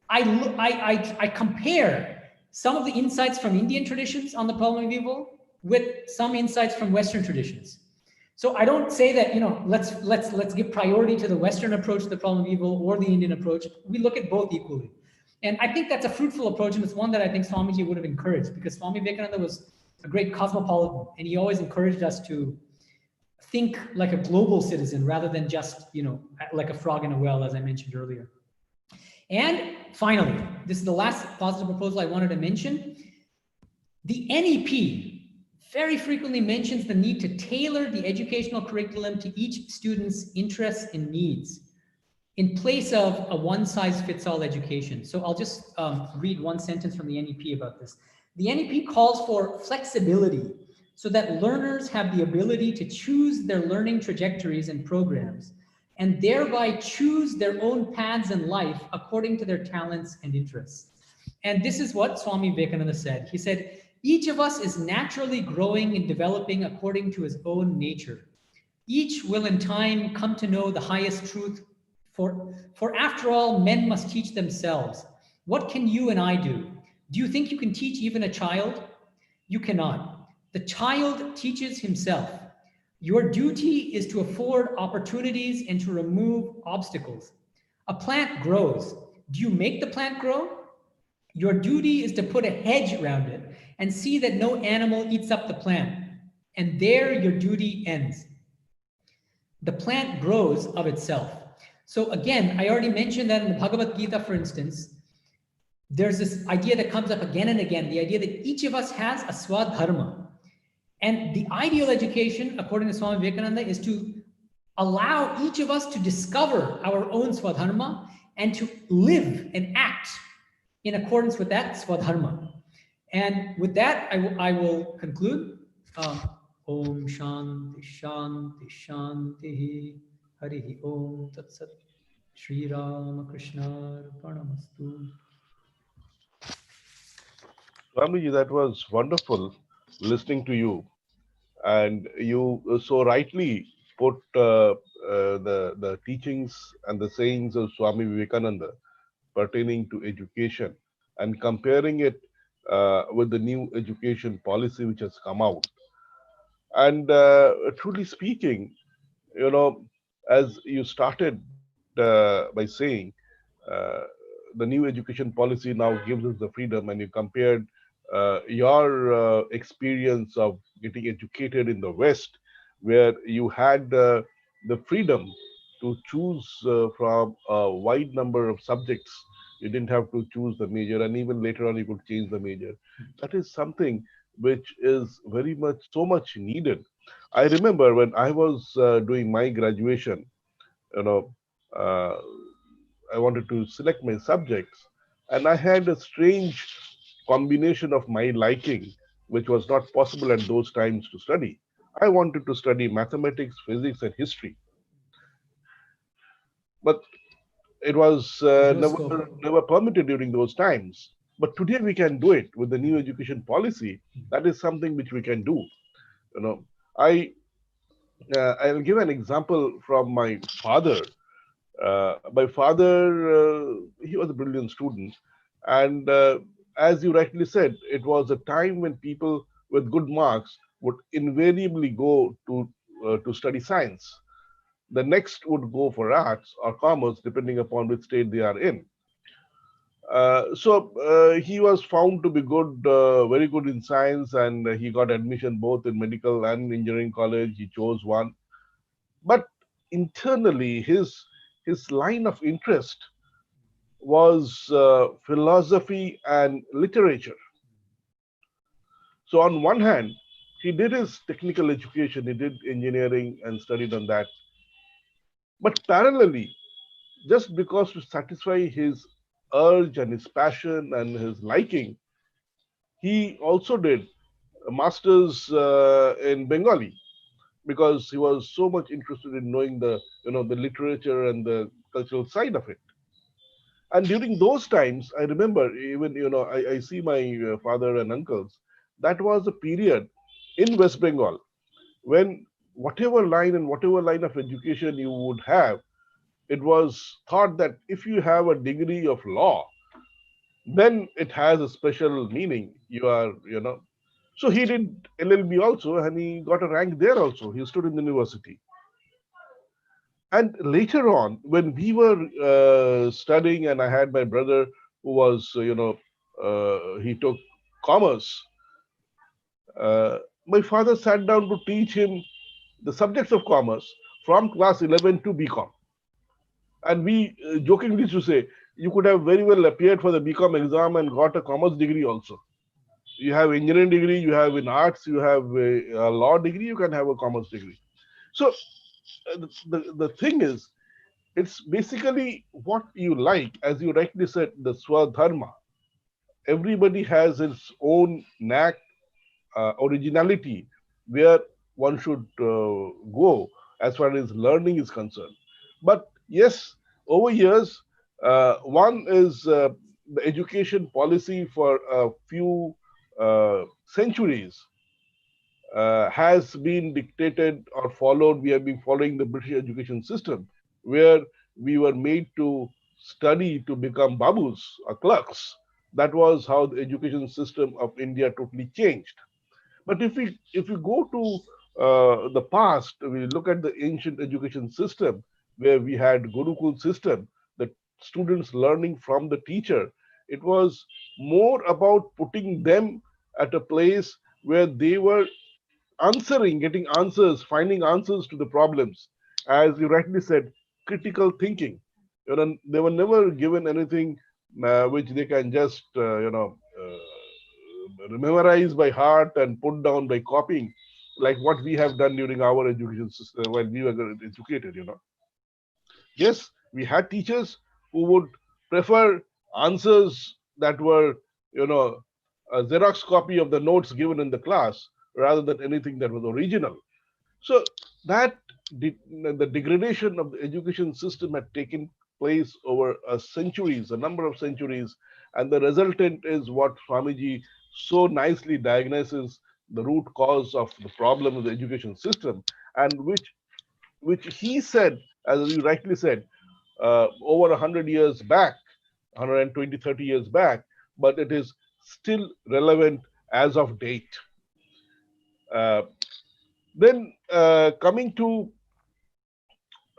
I compare some of the insights from Indian traditions on the problem of evil with some insights from Western traditions. So I don't say that, let's give priority to the Western approach to the problem of evil or the Indian approach. We look at both equally. And I think that's a fruitful approach, and it's one that I think Swamiji would have encouraged, because Swami Vivekananda was a great cosmopolitan, and he always encouraged us to think like a global citizen rather than just, like a frog in a well, as I mentioned earlier. And finally, this is the last positive proposal I wanted to mention. The NEP very frequently mentions the need to tailor the educational curriculum to each student's interests and needs in place of a one-size-fits-all education. So I'll just read one sentence from the NEP about this. The NEP calls for flexibility so that learners have the ability to choose their learning trajectories and programs, and thereby choose their own paths in life according to their talents and interests. And this is what Swami Vivekananda said. He said, each of us is naturally growing and developing according to his own nature. Each will in time come to know the highest truth, for after all, men must teach themselves. What can you and I do? Do you think you can teach even a child? You cannot. The child teaches himself. Your duty is to afford opportunities and to remove obstacles. A plant grows. Do you make the plant grow? Your duty is to put a hedge around it and see that no animal eats up the plant. And there your duty ends. The plant grows of itself. So again, I already mentioned that in the Bhagavad Gita, for instance, there's this idea that comes up again and again, the idea that each of us has a swadharma. And the ideal education, according to Swami Vivekananda, is to allow each of us to discover our own swadharma and to live and act in accordance with that swadharma. And with that, I will conclude. Om Shanti Shanti Shanti Harihi Om Tat Sat Shri Ramakrishna Arpanamastu. Swamiji, that was wonderful listening to you. And you so rightly put the teachings and the sayings of Swami Vivekananda pertaining to education and comparing it with the new education policy which has come out. And truly speaking, as you started by saying, uh, the new education policy now gives us the freedom, and you compared your experience of getting educated in the West, where you had the freedom to choose from a wide number of subjects. You didn't have to choose the major, and even later on, you could change the major. That is something which is very much, so much needed. I remember when I was doing my graduation, you know, uh, I wanted to select my subjects, and I had a strange combination of my liking, which was not possible at those times to study. I wanted to study mathematics, physics, and history, but it was No scope. never permitted during those times. But today we can do it with the new education policy. That is something which we can do. You know, I I'll give an example from my father. My father, he was a brilliant student, and as you rightly said, it was a time when people with good marks would invariably go to study science. The next would go for arts or commerce, depending upon which state they are in. So he was found to be good, very good in science, and he got admission both in medical and engineering college. He chose one, but internally, his line of interest was philosophy and literature. So on one hand, he did his technical education, he did engineering and studied on that. But parallelly, just because to satisfy his urge and his passion and his liking, he also did a master's in Bengali because he was so much interested in knowing the the literature and the cultural side of it. And during those times, I remember even I see my father and uncles. That was a period in West Bengal when whatever line of education you would have, it was thought that if you have a degree of law, then it has a special meaning. You are, So he did LLB also, and he got a rank there also. He stood in the university. And later on, when we were studying, and I had my brother who was, he took commerce. My father sat down to teach him the subjects of commerce from class 11 to BCom. And we jokingly used to say, you could have very well appeared for the BCom exam and got a commerce degree also. You have engineering degree, you have in arts, you have a law degree, you can have a commerce degree. So the thing is, it's basically what you like, as you rightly said, the swadharma. Everybody has its own knack, originality, where one should go as far as learning is concerned. But yes, over years, one is the education policy for a few centuries has been dictated or followed. We have been following the British education system, where we were made to study to become babus or clerks. That was how the education system of India totally changed. But if we go to the past, we look at the ancient education system where we had Gurukul system, the students learning from the teacher. It was more about putting them at a place where they were answering, getting answers, finding answers to the problems. As you rightly said, critical thinking. They were never given anything which they can just, memorize by heart and put down by copying, like what we have done during our education system while we were educated. Yes, we had teachers who would prefer answers that were, you know, a Xerox copy of the notes given in the class rather than anything that was original. So that the degradation of the education system had taken place over centuries, a number of centuries, and the resultant is what Swamiji so nicely diagnoses the root cause of the problem of the education system, and which he said, as you rightly said, over 100 years back, 120, 30 years back, but it is still relevant as of date. Uh, then coming to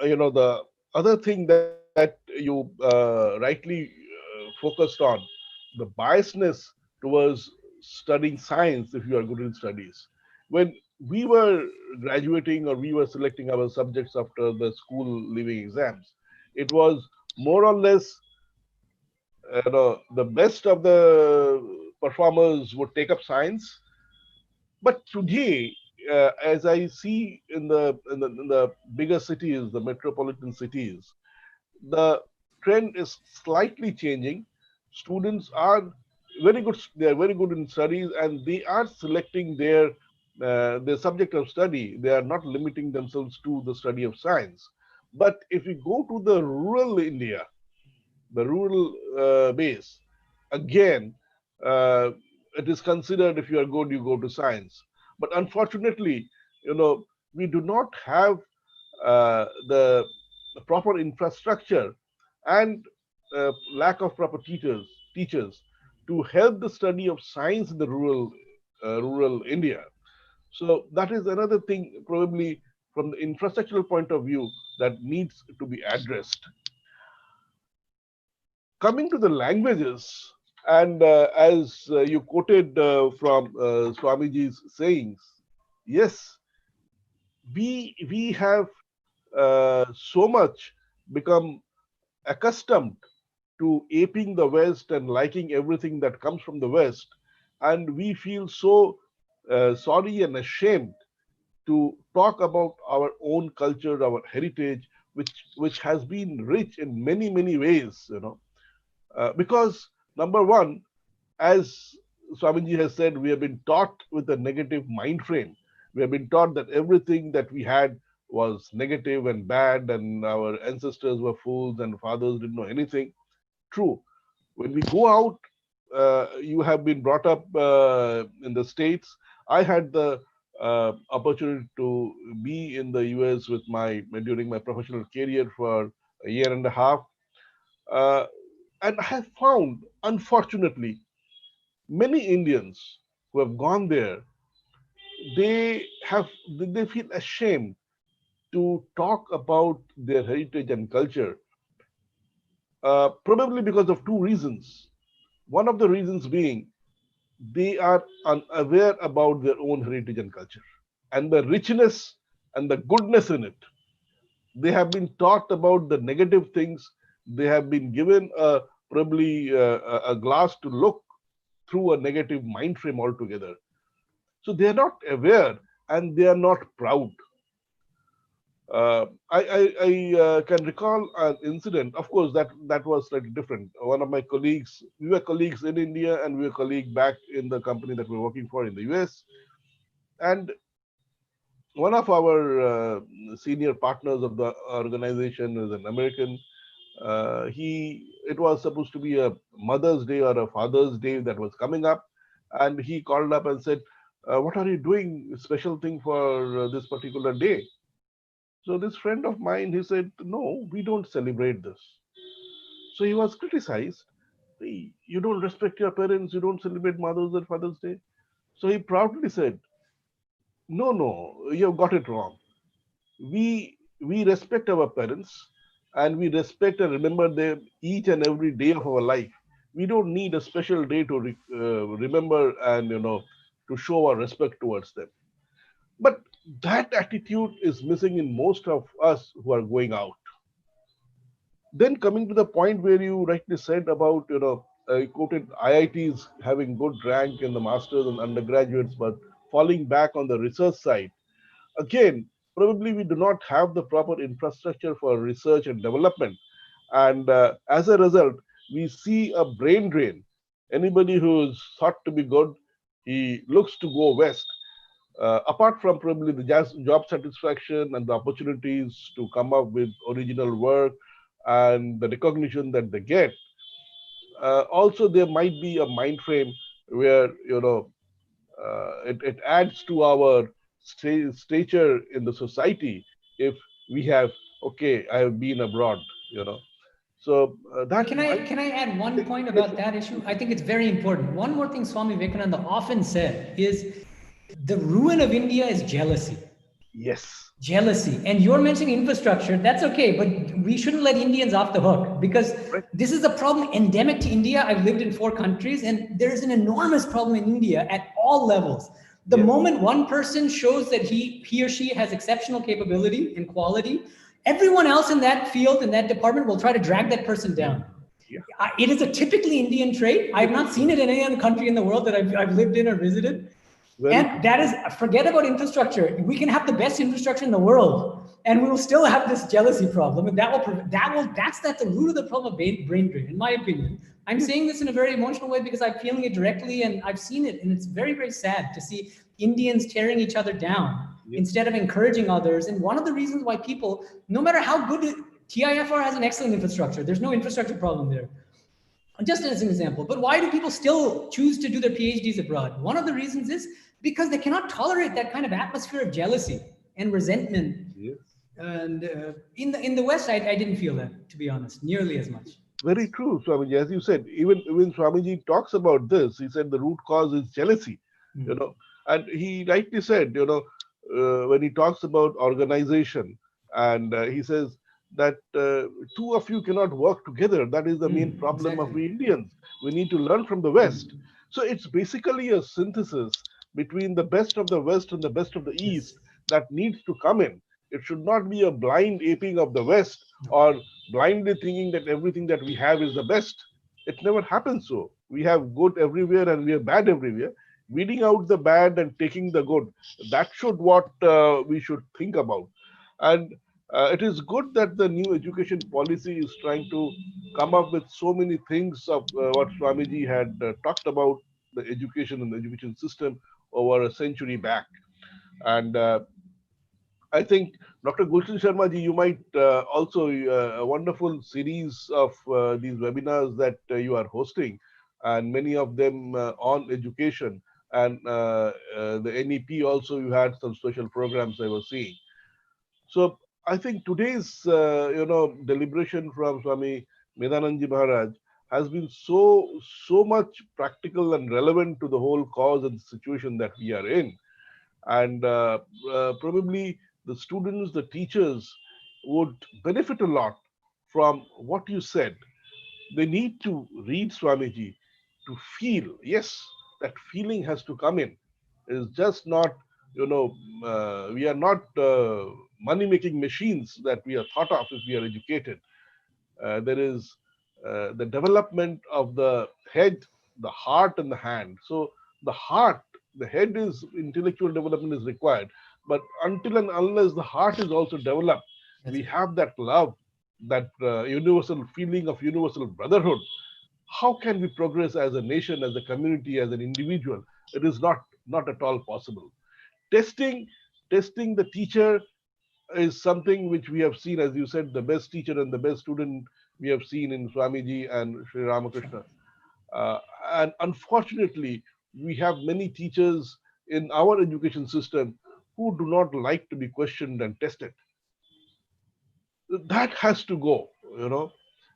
the other thing that you rightly focused on, the biasness towards studying science if you are good in studies. When we were graduating or we were selecting our subjects after the school leaving exams, it was more or less the best of the performers would take up science. But today, as I see in the bigger cities, the metropolitan cities, the trend is slightly changing. Students are very good. They are very good in studies, and they are selecting their subject of study. They are not limiting themselves to the study of science. But if we go to the rural India, the rural base, again, uh, it is considered if you are good, you go to science. But unfortunately, we do not have the proper infrastructure and lack of proper teachers to help the study of science in the rural India. So that is another thing, probably from the infrastructural point of view, that needs to be addressed. Coming to the languages, and as you quoted from Swamiji's sayings, yes, we have so much become accustomed to aping the West and liking everything that comes from the West, and we feel so sorry and ashamed to talk about our own culture, our heritage, which has been rich in many ways. Because number one, as Swamiji has said, we have been taught with a negative mind frame. We have been taught that everything that we had was negative and bad, and our ancestors were fools and fathers didn't know anything. True. When we go out, you have been brought up in the States. I had the opportunity to be in the US with my during my professional career for a year and a half. Uh, and I have found, unfortunately, many Indians who have gone there, they feel ashamed to talk about their heritage and culture, probably because of two reasons. One of the reasons being they are unaware about their own heritage and culture and the richness and the goodness in it. They have been taught about the negative things. They have been given probably a glass to look through a negative mind frame altogether. So they are not aware and they are not proud. I can recall an incident. Of course, that was slightly different. One of my colleagues, we were colleagues in India, and we were colleagues back in the company that we were working for in the US. And one of our senior partners of the organization is an American. It was supposed to be a Mother's Day or a Father's Day that was coming up, and he called up and said, "What are you doing special thing for this particular day?" So this friend of mine, he said, "No, we don't celebrate this." So he was criticized. "Hey, you don't respect your parents, you don't celebrate Mother's and Father's Day." So he proudly said, "No, no, you've got it wrong. We respect our parents and we respect and remember them each and every day of our life. We don't need a special day to remember and to show our respect towards them." But that attitude is missing in most of us who are going out. Then coming to the point where you rightly said about, I quoted IITs having good rank in the masters and undergraduates, but falling back on the research side. Again, probably we do not have the proper infrastructure for research and development. And as a result, we see a brain drain. Anybody who is thought to be good, he looks to go west. Apart from probably the job satisfaction and the opportunities to come up with original work and the recognition that they get, also there might be a mind frame where it adds to our stature in the society if we have, okay, I have been abroad, so that might. Can I add one point Yes, about that issue? I think it's very important. One more thing Swami Vivekananda often said is the ruin of India is jealousy. yes, Jealousy. And you're mentioning infrastructure, that's okay, but we shouldn't let Indians off the hook because right. this is a problem endemic to India. I've lived in 4 countries, and there's an enormous problem in India at all levels. The Yes. moment one person shows that he or she has exceptional capability and quality, everyone else in that field, in that department, will try to drag that person down. Yeah. It is a typically Indian trait. I have not seen it in any other country in the world that I've lived in or visited. Very And that is, forget about infrastructure. We can have the best infrastructure in the world, and we will still have this jealousy problem. And that's the root of the problem of brain drain, in my opinion. I'm saying this in a very emotional way because I'm feeling it directly, and I've seen it, and it's very, very sad to see Indians tearing each other down instead of encouraging others. And one of the reasons why people, no matter how good TIFR has an excellent infrastructure, there's no infrastructure problem there. Just as an example, but why do people still choose to do their PhDs abroad? One of the reasons is because they cannot tolerate that kind of atmosphere of jealousy and resentment. Yes. And in the West, I didn't feel that, to be honest, nearly as much. Very true, Swamiji. As you said, even when Swamiji talks about this, he said the root cause is jealousy. And he rightly said, when he talks about organization, and he says that two of you cannot work together. That is the main problem of we Indians. We need to learn from the West. So it's basically a synthesis between the best of the West and the best of the East that needs to come in. It should not be a blind aping of the West or blindly thinking that everything that we have is the best. It never happens so. We have good everywhere and we have bad everywhere. Weeding out the bad and taking the good, that should what we should think about. And it is good that the new education policy is trying to come up with so many things of what Swamiji had talked about. the education and the education system over a century back. And I think Dr. Gulshan Sharma ji, you might also a wonderful series of these webinars that you are hosting, and many of them on education. And the NEP also, you had some special programs I was seeing. So I think today's deliberation from Swami Medananji Maharaj has been so much practical and relevant to the whole cause and situation that we are in. And probably the students, the teachers would benefit a lot from what you said. They need to read Swamiji to feel. Yes, that feeling has to come in. It's just not, we are not money making machines that we are thought of if we are educated. There is the development of the head, the heart, and the hand. So the heart, the head is intellectual development is required, but until and unless the heart is also developed, we have that love, that universal feeling of universal brotherhood. How can we progress as a nation, as a community, as an individual? It is not at all possible. Testing, testing the teacher is something which we have seen, as you said, the best teacher and the best student we have seen in Swamiji and Sri Ramakrishna. And unfortunately, we have many teachers in our education system who do not like to be questioned and tested. That has to go,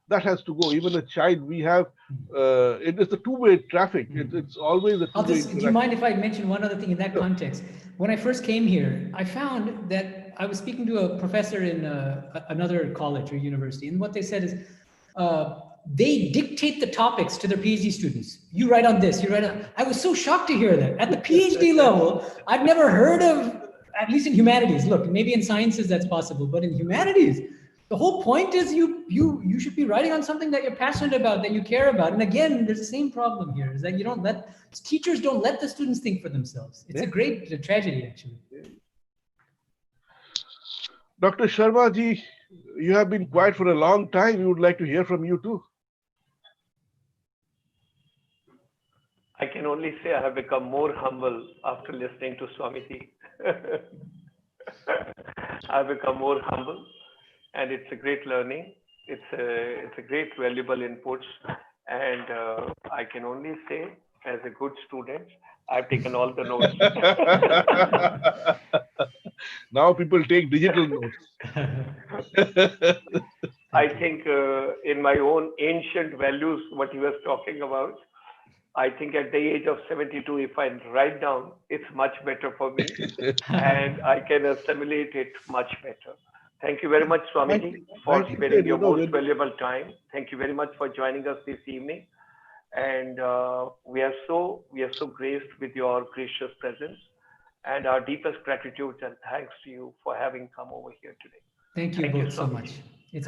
that has to go. Even a child, we have, it is a two-way traffic. It's always a two-way Do you interaction. mind if I mention one other thing in that context? When I first came here, I found that I was speaking to a professor in another college or university, and what they said is they dictate the topics to their PhD students. You write on this, you write on. I was so shocked to hear that. At the PhD level, I've never heard of, at least in humanities. Look, maybe in sciences that's possible, but in humanities, the whole point is you should be writing on something that you're passionate about, that you care about. And again, there's the same problem here, is that you don't let, teachers don't let the students think for themselves. It's a great tragedy, actually. Dr. Sharma ji, you have been quiet for a long time. We would like to hear from you too. I can only say I have become more humble after listening to Swamiji. I've become more humble, and it's a great learning. It's a great valuable inputs, and I can only say, as a good student, I've taken all the notes. Now people take digital notes. I think in my own ancient values, what he was talking about, I think at the age of 72, if I write down, it's much better for me, and I can assimilate it much better. Thank you very much, Swamiji, for sparing your most valuable time. Thank you very much for joining us this evening, and we are so graced with your gracious presence, and our deepest gratitude and thanks to you for having come over here today. Thank you both so much.